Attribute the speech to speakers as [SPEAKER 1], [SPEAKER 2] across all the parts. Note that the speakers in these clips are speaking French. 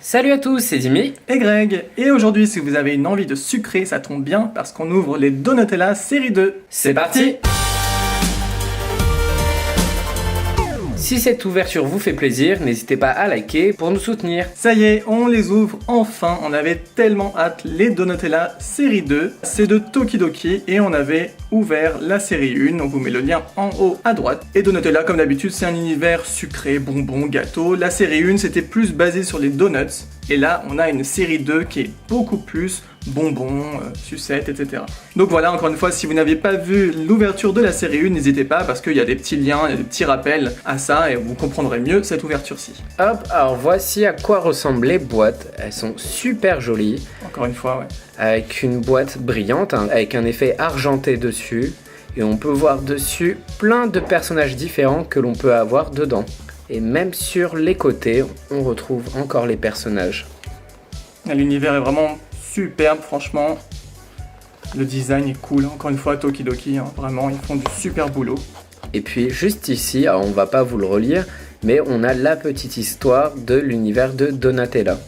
[SPEAKER 1] Salut à tous, c'est Dimi.
[SPEAKER 2] Et Greg, et aujourd'hui si vous avez une envie de sucré, ça tombe bien parce qu'on ouvre les Donatella série 2.
[SPEAKER 1] C'est parti. Si cette ouverture vous fait plaisir, n'hésitez pas à liker pour nous soutenir.
[SPEAKER 2] Ça y est, on les ouvre enfin, on avait tellement hâte, les Donatella série 2. C'est de Tokidoki et on avait ouvert la série 1, on vous met le lien en haut à droite. Et Donatella, comme d'habitude, c'est un univers sucré, bonbons, gâteaux. La série 1, c'était plus basé sur les donuts. Et là, on a une série 2 qui est beaucoup plus bonbons, sucettes, etc. Donc voilà, encore une fois, si vous n'avez pas vu l'ouverture de la série 1, n'hésitez pas parce qu'il y a des petits liens, il y a des petits rappels à ça et vous comprendrez mieux cette ouverture-ci.
[SPEAKER 1] Hop, alors voici à quoi ressemblent les boîtes. Elles sont super jolies.
[SPEAKER 2] Encore une fois, ouais.
[SPEAKER 1] Avec une boîte brillante, avec un effet argenté dessus. Et on peut voir dessus plein de personnages différents que l'on peut avoir dedans. Et même sur les côtés, on retrouve encore les personnages.
[SPEAKER 2] L'univers est vraiment superbe, franchement. Le design est cool. Encore une fois, Tokidoki, hein, vraiment, ils font du super boulot.
[SPEAKER 1] Et puis juste ici, alors on va pas vous le relire, mais on a la petite histoire de l'univers de Donatella.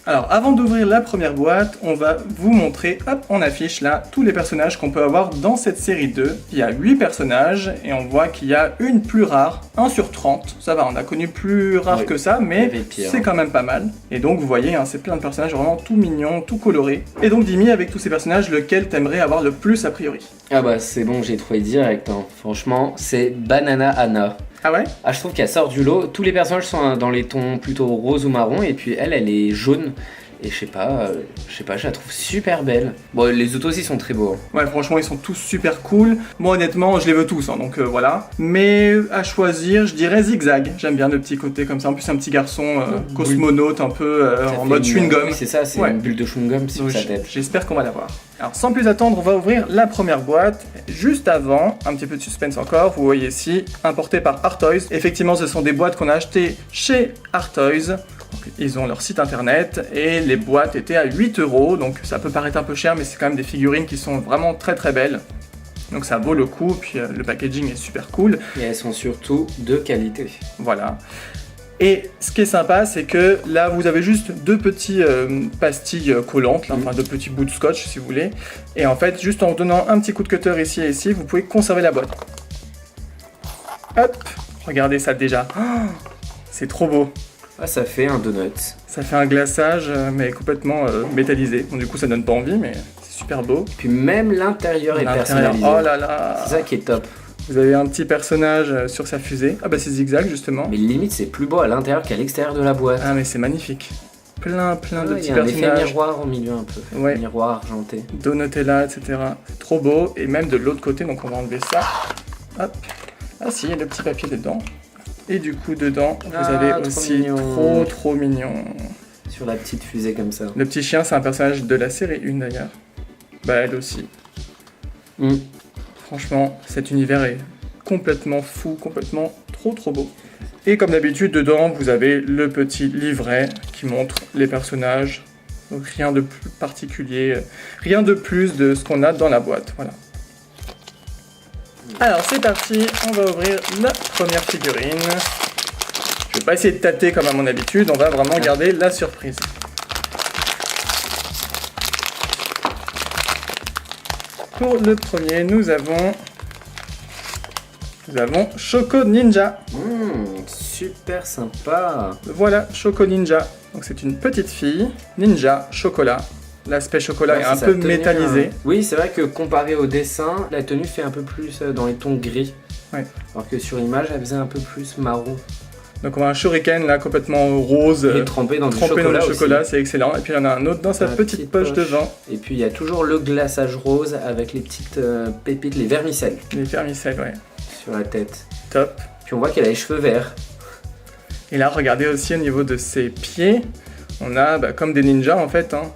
[SPEAKER 2] Alors, avant d'ouvrir la première boîte, on va vous montrer, hop, on affiche là tous les personnages qu'on peut avoir dans cette série 2. Il y a 8 personnages et on voit qu'il y a une plus rare, 1 sur 30. Ça va, on a connu plus rare que ça, mais c'est quand même pas mal. Et donc, vous voyez, hein, c'est plein de personnages vraiment tout mignons, tout colorés. Et donc, Dimi, avec tous ces personnages, lequel t'aimerais avoir le plus a priori?
[SPEAKER 1] Ah bah c'est bon, j'ai trouvé direct, hein. Franchement, c'est Banana Anna.
[SPEAKER 2] Ah ouais?
[SPEAKER 1] Ah, je trouve qu'elle sort du lot. Tous les personnages sont dans les tons plutôt rose ou marron, et puis elle est jaune. Et je sais pas, je la trouve super belle. Bon, les autres aussi sont très beaux.
[SPEAKER 2] Ouais, franchement, ils sont tous super cool. Moi, honnêtement, je les veux tous, hein, donc voilà. Mais à choisir, je dirais Zigzag. J'aime bien le petit côté comme ça. En plus, c'est un petit garçon cosmonaute, un peu en mode chewing-gum.
[SPEAKER 1] C'est ça, c'est une bulle de chewing-gum sur sa tête.
[SPEAKER 2] J'espère qu'on va l'avoir. Alors, sans plus attendre, on va ouvrir la première boîte. Juste avant, un petit peu de suspense encore, vous voyez ici, importé par Artoys. Effectivement, ce sont des boîtes qu'on a achetées chez Artoys. Donc, ils ont leur site internet et les boîtes étaient à 8 €, donc ça peut paraître un peu cher, mais c'est quand même des figurines qui sont vraiment très très belles. Donc ça vaut le coup, puis le packaging est super cool.
[SPEAKER 1] Et elles sont surtout de qualité.
[SPEAKER 2] Voilà. Et ce qui est sympa, c'est que là, vous avez juste deux petits pastilles collantes, là, enfin deux petits bouts de scotch si vous voulez. Et en fait, juste en donnant un petit coup de cutter ici et ici, vous pouvez conserver la boîte. Hop, regardez ça déjà. Oh, c'est trop beau.
[SPEAKER 1] Ah, ça fait un donut.
[SPEAKER 2] Ça fait un glaçage, mais complètement métallisé. Bon, du coup, ça donne pas envie, mais c'est super beau.
[SPEAKER 1] Puis même l'intérieur est personnalisé.
[SPEAKER 2] Oh là là.
[SPEAKER 1] C'est ça qui est top.
[SPEAKER 2] Vous avez un petit personnage sur sa fusée. Ah bah c'est Zigzag justement.
[SPEAKER 1] Mais limite c'est plus beau à l'intérieur qu'à l'extérieur de la boîte.
[SPEAKER 2] Ah mais c'est magnifique. Plein de petits personnages.
[SPEAKER 1] Il y a un effet miroir au milieu un peu.
[SPEAKER 2] Ouais.
[SPEAKER 1] Miroir argenté.
[SPEAKER 2] Donatella, etc. Trop beau. Et même de l'autre côté, donc on va enlever ça. Hop. Ah si, il y a le petit papier dedans. Et du coup dedans, vous avez aussi trop mignon.
[SPEAKER 1] Sur la petite fusée comme ça.
[SPEAKER 2] Le petit chien, c'est un personnage de la série 1 d'ailleurs. Bah elle aussi. Franchement, cet univers est complètement fou, complètement trop beau. Et comme d'habitude, dedans, vous avez le petit livret qui montre les personnages. Donc rien de plus particulier, rien de plus de ce qu'on a dans la boîte. Voilà. Alors c'est parti, on va ouvrir la première figurine. Je vais pas essayer de tâter comme à mon habitude, on va vraiment garder la surprise. Pour le premier, nous avons Choco Ninja.
[SPEAKER 1] Super sympa.
[SPEAKER 2] Voilà, Choco Ninja. Donc c'est une petite fille, ninja, chocolat. L'aspect chocolat est un peu métallisé.
[SPEAKER 1] Oui, c'est vrai que comparé au dessin, la tenue fait un peu plus dans les tons gris.
[SPEAKER 2] Ouais.
[SPEAKER 1] Alors que sur l'image, elle faisait un peu plus marron.
[SPEAKER 2] Donc on a un shuriken là complètement rose.
[SPEAKER 1] Et trempé dans du chocolat,
[SPEAKER 2] c'est excellent. Et puis il y en a un autre dans sa petite poche devant.
[SPEAKER 1] Et puis il y a toujours le glaçage rose avec les petites pépites, les vermicelles.
[SPEAKER 2] Les vermicelles, ouais.
[SPEAKER 1] Sur la tête.
[SPEAKER 2] Top.
[SPEAKER 1] Puis on voit qu'elle a les cheveux verts.
[SPEAKER 2] Et là, regardez aussi au niveau de ses pieds, on a comme des ninjas en fait, hein,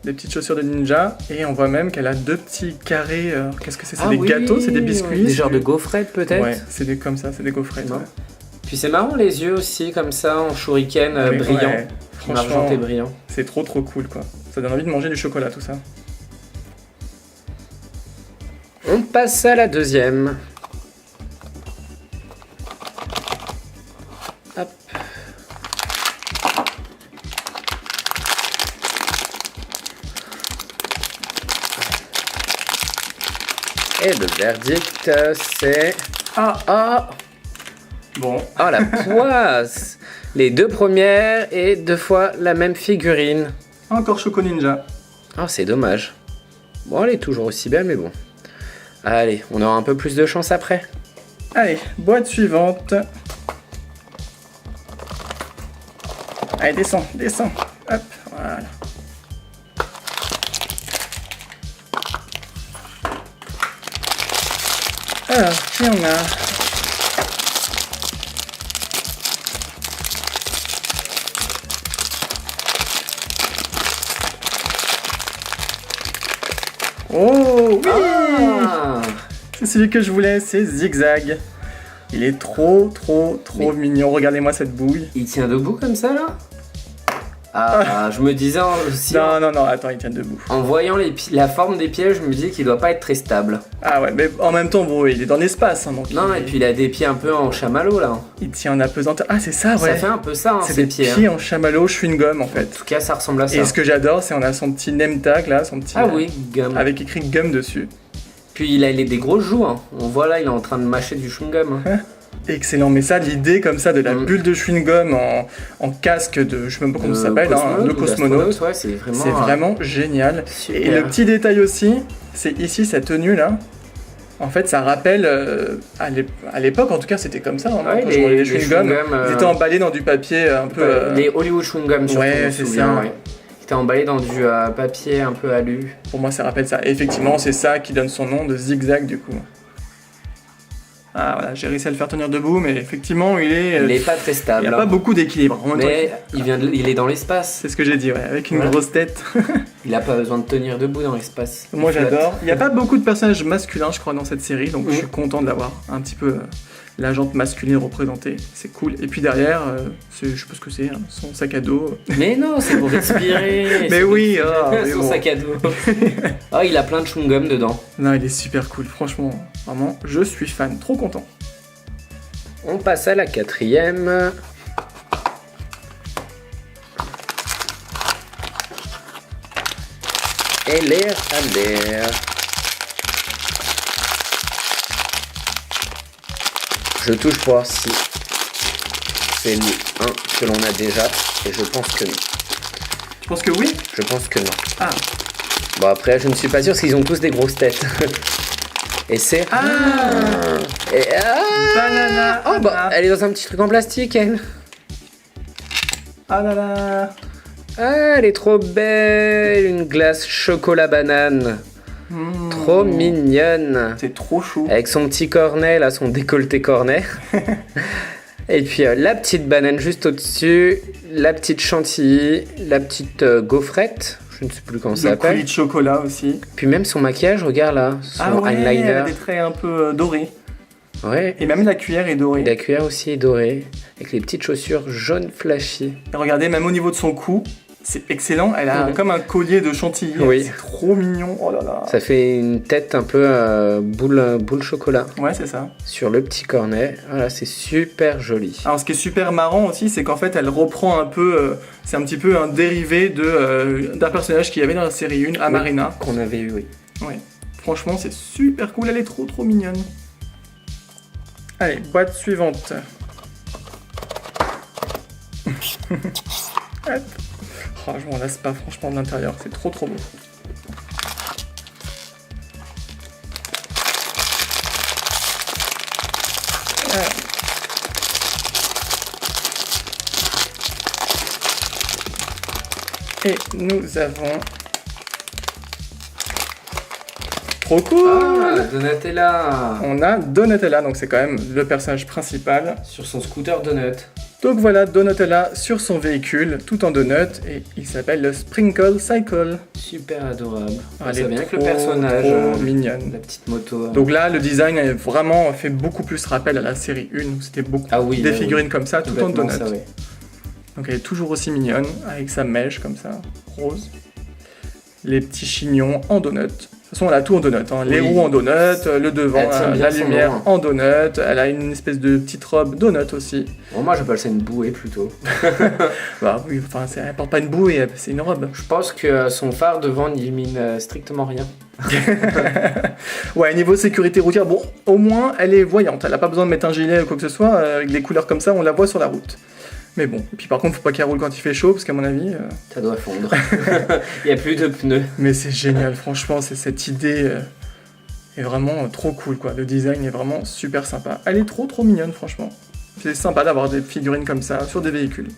[SPEAKER 2] des petites chaussures de ninja, et on voit même qu'elle a deux petits carrés. Qu'est-ce que c'est? C'est des gâteaux, c'est des biscuits?
[SPEAKER 1] Des genres de gaufrettes peut-être?
[SPEAKER 2] Ouais, c'est comme ça, c'est des gaufrettes. Ouais.
[SPEAKER 1] Puis c'est marrant les yeux aussi comme ça en shuriken brillant,
[SPEAKER 2] ouais,
[SPEAKER 1] argenté brillant.
[SPEAKER 2] C'est trop cool quoi. Ça donne envie de manger du chocolat tout ça.
[SPEAKER 1] On passe à la deuxième. Hop. Et le verdict, c'est...
[SPEAKER 2] Ah. Bon.
[SPEAKER 1] Oh, la poisse. Les 2 premières et 2 fois la même figurine.
[SPEAKER 2] Encore Choco Ninja.
[SPEAKER 1] Oh, c'est dommage. Bon, elle est toujours aussi belle, mais bon. Allez, on aura un peu plus de chance après.
[SPEAKER 2] Allez, boîte suivante. Allez, descends. Hop, voilà. Alors, qui on a? Oh oui,
[SPEAKER 1] Ah,
[SPEAKER 2] c'est celui que je voulais, c'est Zigzag. Il est trop mignon. Regardez-moi cette bouille.
[SPEAKER 1] il tient debout comme ça, là? Ah, je me disais aussi...
[SPEAKER 2] Non, attends, il tient debout.
[SPEAKER 1] En voyant la forme des pieds, je me dis qu'il doit pas être très stable.
[SPEAKER 2] Ah ouais, mais en même temps, bon, il est dans l'espace. Hein, donc
[SPEAKER 1] Non, et puis il a des pieds un peu en chamallow, là.
[SPEAKER 2] il tient en apesanteur. Ah, c'est ça, ouais.
[SPEAKER 1] Ça fait un peu ça, hein,
[SPEAKER 2] C'est
[SPEAKER 1] ces
[SPEAKER 2] des
[SPEAKER 1] pieds.
[SPEAKER 2] pieds en chamallow chewing-gum, en fait.
[SPEAKER 1] En tout cas, ça ressemble à ça.
[SPEAKER 2] Et ce que j'adore, c'est on a son petit name tag, là, son petit...
[SPEAKER 1] Ah oui, gum.
[SPEAKER 2] Avec écrit gum dessus.
[SPEAKER 1] Puis il a des grosses joues, hein. On voit là, il est en train de mâcher du chewing-gum. Hein.
[SPEAKER 2] Excellent, mais ça, l'idée comme ça de la bulle de chewing-gum en casque de, je sais même pas comment ça s'appelle, de cosmonaute,
[SPEAKER 1] ouais, c'est
[SPEAKER 2] vraiment génial.
[SPEAKER 1] super.
[SPEAKER 2] Et le petit détail aussi, c'est ici cette tenue là. En fait, ça rappelle, à l'époque en tout cas, c'était comme ça. Hein,
[SPEAKER 1] Ouais,
[SPEAKER 2] quand je voyais les chewing-gums, ils étaient
[SPEAKER 1] en
[SPEAKER 2] emballés dans du papier un peu.
[SPEAKER 1] Les Hollywood chewing-gum, surtout.
[SPEAKER 2] Ouais,
[SPEAKER 1] on
[SPEAKER 2] c'est
[SPEAKER 1] se souvient,
[SPEAKER 2] ça.
[SPEAKER 1] ouais. Ils étaient emballés dans du papier un peu alu.
[SPEAKER 2] Pour moi, ça rappelle ça. Et effectivement, c'est ça qui donne son nom de Zigzag du coup. Ah voilà, j'ai réussi à le faire tenir debout, mais effectivement, il est
[SPEAKER 1] pas très stable.
[SPEAKER 2] il n'y a pas beaucoup d'équilibre. En même temps,
[SPEAKER 1] Mais il est dans l'espace.
[SPEAKER 2] c'est ce que j'ai dit, ouais, avec une
[SPEAKER 1] Ouais.
[SPEAKER 2] grosse tête.
[SPEAKER 1] Il a pas besoin de tenir debout dans l'espace.
[SPEAKER 2] Moi
[SPEAKER 1] Il flotte.
[SPEAKER 2] j'adore. Il n'y a pas beaucoup de personnages masculins, je crois, dans cette série, donc je suis content de l'avoir. Un petit peu la jante masculine représentée, c'est cool. Et puis derrière, je sais pas ce que c'est, hein, son sac à dos.
[SPEAKER 1] Mais non, c'est pour respirer.
[SPEAKER 2] Mais oui, mais
[SPEAKER 1] son
[SPEAKER 2] bon.
[SPEAKER 1] sac à dos. Oh, il a plein de chewing-gum dedans.
[SPEAKER 2] Non, il est super cool, franchement, vraiment, je suis fan, trop content.
[SPEAKER 1] On passe à la 4e. Et l'air à l'air. Je touche pour voir si c'est le 1 que l'on a déjà. Et je pense que non.
[SPEAKER 2] Tu penses que oui?
[SPEAKER 1] Je pense que non.
[SPEAKER 2] Ah.
[SPEAKER 1] Bon, après, je ne suis pas sûr parce qu'ils ont tous des grosses têtes. Et c'est...
[SPEAKER 2] Banana.
[SPEAKER 1] Oh bah, elle est dans un petit truc en plastique, elle.
[SPEAKER 2] Ah là là.
[SPEAKER 1] Ah, elle est trop belle. Une glace chocolat banane. Trop mignonne.
[SPEAKER 2] C'est trop chou.
[SPEAKER 1] Avec son petit cornet, là, son décolleté cornet. Et puis la petite banane juste au-dessus. La petite chantilly. La petite gaufrette. Je ne sais plus comment ça
[SPEAKER 2] Le
[SPEAKER 1] s'appelle.
[SPEAKER 2] coulis de chocolat aussi.
[SPEAKER 1] Puis même son maquillage, regarde là. Son
[SPEAKER 2] Ah ouais,
[SPEAKER 1] eyeliner.
[SPEAKER 2] elle a des traits un peu dorés.
[SPEAKER 1] Ouais.
[SPEAKER 2] Et même la cuillère est dorée.
[SPEAKER 1] Et la cuillère aussi est dorée. Avec les petites chaussures jaunes flashy.
[SPEAKER 2] Et regardez, même au niveau de son cou, c'est excellent. Elle a comme un collier de chantilly.
[SPEAKER 1] Oui.
[SPEAKER 2] C'est trop mignon. Oh là là.
[SPEAKER 1] Ça fait une tête un peu boule chocolat
[SPEAKER 2] Ouais, c'est ça.
[SPEAKER 1] sur le petit cornet. Voilà, c'est super joli.
[SPEAKER 2] Alors, ce qui est super marrant aussi, c'est qu'en fait, elle reprend un peu. C'est un petit peu un dérivé d'un personnage qu'il y avait dans la série 1, Amarina.
[SPEAKER 1] Qu'on avait eu, oui.
[SPEAKER 2] Ouais. Franchement, c'est super cool. Elle est trop mignonne. Allez, boîte suivante. Hop. Oh, je m'en lasse pas, franchement, de l'intérieur. C'est trop beau. Et nous avons... Trop cool!
[SPEAKER 1] Ah, Donatella.
[SPEAKER 2] On a Donatella, donc c'est quand même le personnage principal.
[SPEAKER 1] Sur son scooter Donut.
[SPEAKER 2] Donc voilà, Donatella sur son véhicule, tout en donut, et il s'appelle le Sprinkle Cycle.
[SPEAKER 1] Super adorable.
[SPEAKER 2] Elle
[SPEAKER 1] Ça
[SPEAKER 2] est
[SPEAKER 1] vient avec le
[SPEAKER 2] trop,
[SPEAKER 1] personnage.
[SPEAKER 2] trop mignonne.
[SPEAKER 1] La petite moto.
[SPEAKER 2] Donc là, le design a vraiment fait beaucoup plus rappel à la série 1, où c'était beaucoup des figurines comme ça, tout en donut.
[SPEAKER 1] Ça, oui.
[SPEAKER 2] Donc elle est toujours aussi mignonne, avec sa mèche comme ça, rose. Les petits chignons en donut. De toute façon, elle a tout en donut, hein. Les
[SPEAKER 1] Oui.
[SPEAKER 2] roues en donut, le devant,
[SPEAKER 1] Elle tient bien
[SPEAKER 2] la
[SPEAKER 1] son
[SPEAKER 2] lumière
[SPEAKER 1] nom.
[SPEAKER 2] en donut, elle a une espèce de petite robe donut aussi.
[SPEAKER 1] Bon, moi j'appelle ça une bouée plutôt.
[SPEAKER 2] Bah oui, enfin, elle porte pas une bouée, c'est une robe.
[SPEAKER 1] Je pense que son phare devant n'illumine strictement rien.
[SPEAKER 2] Ouais, niveau sécurité routière, bon, au moins, elle est voyante, elle a pas besoin de mettre un gilet ou quoi que ce soit, avec des couleurs comme ça, on la voit sur la route. Mais bon, et puis par contre, faut pas qu'elle roule quand il fait chaud, parce qu'à mon avis...
[SPEAKER 1] Ça doit fondre. Il n'y a plus de pneus.
[SPEAKER 2] Mais c'est génial, franchement, cette idée est vraiment trop cool, quoi. Le design est vraiment super sympa. Elle est trop mignonne, franchement. C'est sympa d'avoir des figurines comme ça sur des véhicules.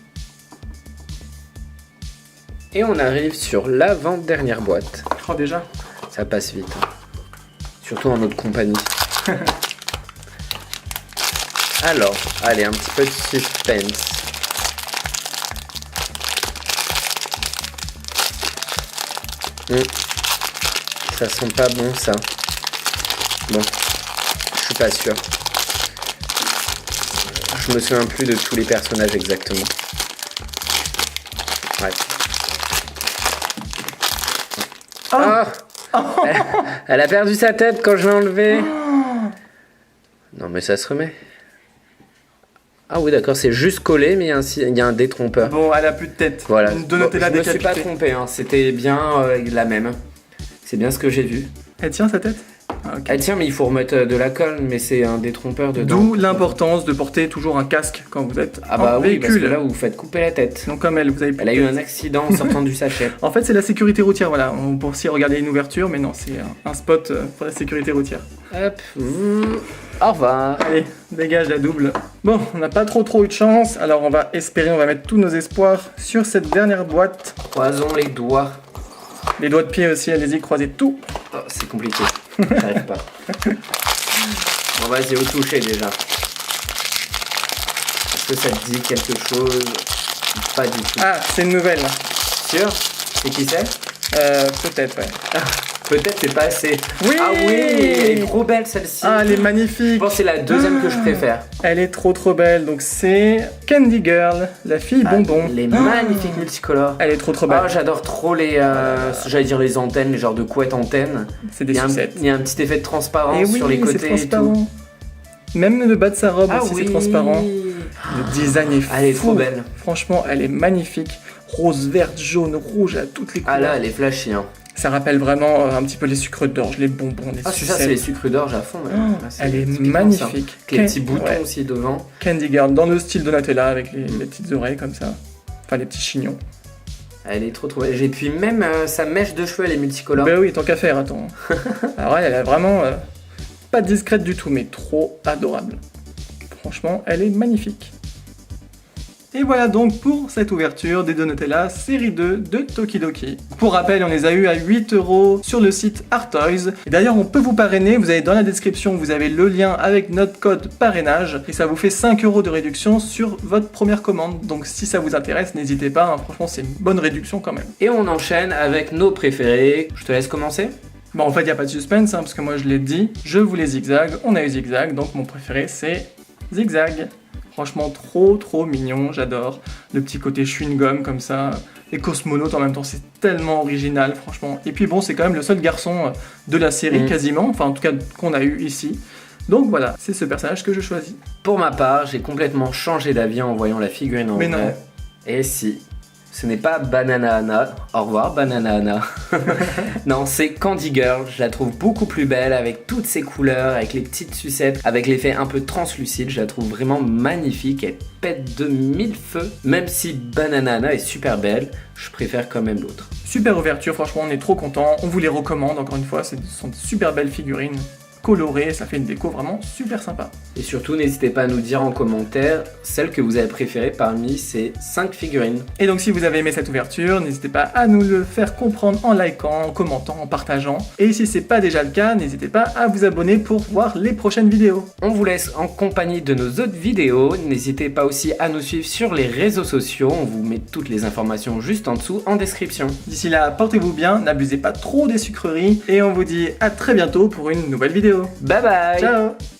[SPEAKER 1] Et on arrive sur l'avant-dernière boîte.
[SPEAKER 2] Oh, déjà?
[SPEAKER 1] Ça passe vite. Hein. Surtout en notre compagnie. Alors, allez, un petit peu de suspense. Ça sent pas bon, ça. Bon, je suis pas sûr. Je me souviens plus de tous les personnages exactement. Ouais. Ah, elle a perdu sa tête quand je l'ai enlevée. Non mais ça se remet. Ah oui d'accord, c'est juste collé mais il y a un détrompeur.
[SPEAKER 2] Bon, elle a plus de tête.
[SPEAKER 1] Voilà.
[SPEAKER 2] Une Donatella
[SPEAKER 1] Bon, je me suis pas
[SPEAKER 2] décapitée.
[SPEAKER 1] trompé, hein. C'était bien la même. C'est bien ce que j'ai vu.
[SPEAKER 2] Elle tient sa tête? Ah, ok.
[SPEAKER 1] Elle tient mais il faut remettre de la colle, mais c'est un détrompeur dedans.
[SPEAKER 2] D'où l'importance de porter toujours un casque quand vous êtes
[SPEAKER 1] Ah bah
[SPEAKER 2] en
[SPEAKER 1] oui, parce
[SPEAKER 2] véhicule.
[SPEAKER 1] que là vous vous faites couper la tête.
[SPEAKER 2] Donc comme elle, vous avez plus
[SPEAKER 1] Elle a
[SPEAKER 2] de
[SPEAKER 1] eu
[SPEAKER 2] tête.
[SPEAKER 1] un accident en sortant du sachet.
[SPEAKER 2] En fait, c'est la sécurité routière, voilà. On peut aussi regarder une ouverture, mais non, c'est un spot pour la sécurité routière.
[SPEAKER 1] Hop. Au revoir.
[SPEAKER 2] Allez, dégage la double. Bon, on n'a pas trop eu de chance, alors on va espérer, on va mettre tous nos espoirs sur cette dernière boîte.
[SPEAKER 1] Croisons les doigts.
[SPEAKER 2] Les doigts de pied aussi, allez-y, croisez tout.
[SPEAKER 1] Oh, c'est compliqué. J'arrive pas. Bon, vas-y, au toucher déjà. Est-ce que ça te dit quelque chose? Pas du tout.
[SPEAKER 2] Ah, c'est une nouvelle.
[SPEAKER 1] Sûr? C'est qui c'est?
[SPEAKER 2] Peut-être, ouais.
[SPEAKER 1] Peut-être c'est pas assez.
[SPEAKER 2] Oui!
[SPEAKER 1] Ah oui, elle est trop belle celle-ci.
[SPEAKER 2] Ah, elle est
[SPEAKER 1] Je
[SPEAKER 2] magnifique.
[SPEAKER 1] pense que c'est la deuxième que je préfère.
[SPEAKER 2] Elle est trop belle. Donc c'est Candy Girl, la fille bonbon.
[SPEAKER 1] Les magnifiques multicolores.
[SPEAKER 2] Elle est trop belle.
[SPEAKER 1] Ah, j'adore trop les, j'allais dire les antennes, les genres de couettes antennes.
[SPEAKER 2] C'est des
[SPEAKER 1] Il y a
[SPEAKER 2] sucettes.
[SPEAKER 1] il y a un petit effet de transparence
[SPEAKER 2] Et oui,
[SPEAKER 1] sur les côtés
[SPEAKER 2] c'est
[SPEAKER 1] et tout.
[SPEAKER 2] transparent. Même le bas de sa robe
[SPEAKER 1] Ah
[SPEAKER 2] aussi,
[SPEAKER 1] oui.
[SPEAKER 2] c'est transparent. Le design est fou.
[SPEAKER 1] Elle est trop belle.
[SPEAKER 2] Franchement, elle est magnifique. Rose, verte, jaune, rouge, à toutes les couleurs.
[SPEAKER 1] Ah là, elle est flashy. Hein.
[SPEAKER 2] Ça rappelle vraiment un petit peu les sucres d'orge, les bonbons, les
[SPEAKER 1] Ah, c'est
[SPEAKER 2] sucettes.
[SPEAKER 1] ça, c'est les sucres d'orge à fond. Ouais.
[SPEAKER 2] Oh,
[SPEAKER 1] Là, c'est
[SPEAKER 2] elle est
[SPEAKER 1] typiquement
[SPEAKER 2] magnifique.
[SPEAKER 1] ça. Avec les petits boutons
[SPEAKER 2] Ouais.
[SPEAKER 1] aussi devant.
[SPEAKER 2] Candy Girl, dans le style Donatella, avec les petites oreilles comme ça. Enfin, les petits chignons.
[SPEAKER 1] Elle est trop belle. Et puis même sa mèche de cheveux, elle est multicolore.
[SPEAKER 2] Bah oui, tant qu'à faire, attends. Alors elle est vraiment pas discrète du tout, mais trop adorable. Franchement, elle est magnifique. Et voilà donc pour cette ouverture des Donatella série 2 de Tokidoki. Pour rappel, on les a eu à 8€ sur le site Artoys. Et d'ailleurs, on peut vous parrainer, vous avez dans la description, vous avez le lien avec notre code parrainage. Et ça vous fait 5€ de réduction sur votre première commande. Donc si ça vous intéresse, n'hésitez pas, hein. Franchement c'est une bonne réduction quand même.
[SPEAKER 1] Et on enchaîne avec nos préférés. Je te laisse commencer.
[SPEAKER 2] Bon, en fait, il n'y a pas de suspense, hein, parce que moi je l'ai dit, je voulais Zigzag, on a eu Zigzag, donc mon préféré c'est Zigzag. Franchement, trop mignon, j'adore. Le petit côté chewing-gum comme ça, les cosmonautes en même temps, c'est tellement original, franchement. Et puis bon, c'est quand même le seul garçon de la série, quasiment, enfin en tout cas qu'on a eu ici. Donc voilà, c'est ce personnage que je choisis.
[SPEAKER 1] Pour ma part, j'ai complètement changé d'avis en voyant la figurine en
[SPEAKER 2] Mais
[SPEAKER 1] vrai.
[SPEAKER 2] non.
[SPEAKER 1] Et si, ce n'est pas Banana Anna. Au revoir Banana Anna. Non, c'est Candy Girl. Je la trouve beaucoup plus belle avec toutes ses couleurs, avec les petites sucettes, avec l'effet un peu translucide. Je la trouve vraiment magnifique. Elle pète de mille feux. Même si Banana Anna est super belle, je préfère quand même l'autre.
[SPEAKER 2] Super ouverture, franchement, on est trop contents. On vous les recommande, encore une fois, ce sont de super belles figurines colorées, ça fait une déco vraiment super sympa.
[SPEAKER 1] Et surtout, n'hésitez pas à nous dire en commentaire celle que vous avez préférée parmi ces 5 figurines.
[SPEAKER 2] Et donc si vous avez aimé cette ouverture, n'hésitez pas à nous le faire comprendre en likant, en commentant, en partageant. Et si c'est pas déjà le cas, n'hésitez pas à vous abonner pour voir les prochaines vidéos.
[SPEAKER 1] On vous laisse en compagnie de nos autres vidéos. N'hésitez pas aussi à nous suivre sur les réseaux sociaux. On vous met toutes les informations juste en dessous en description.
[SPEAKER 2] D'ici là, portez-vous bien, n'abusez pas trop des sucreries, et on vous dit à très bientôt pour une nouvelle vidéo.
[SPEAKER 1] Bye bye!
[SPEAKER 2] Ciao!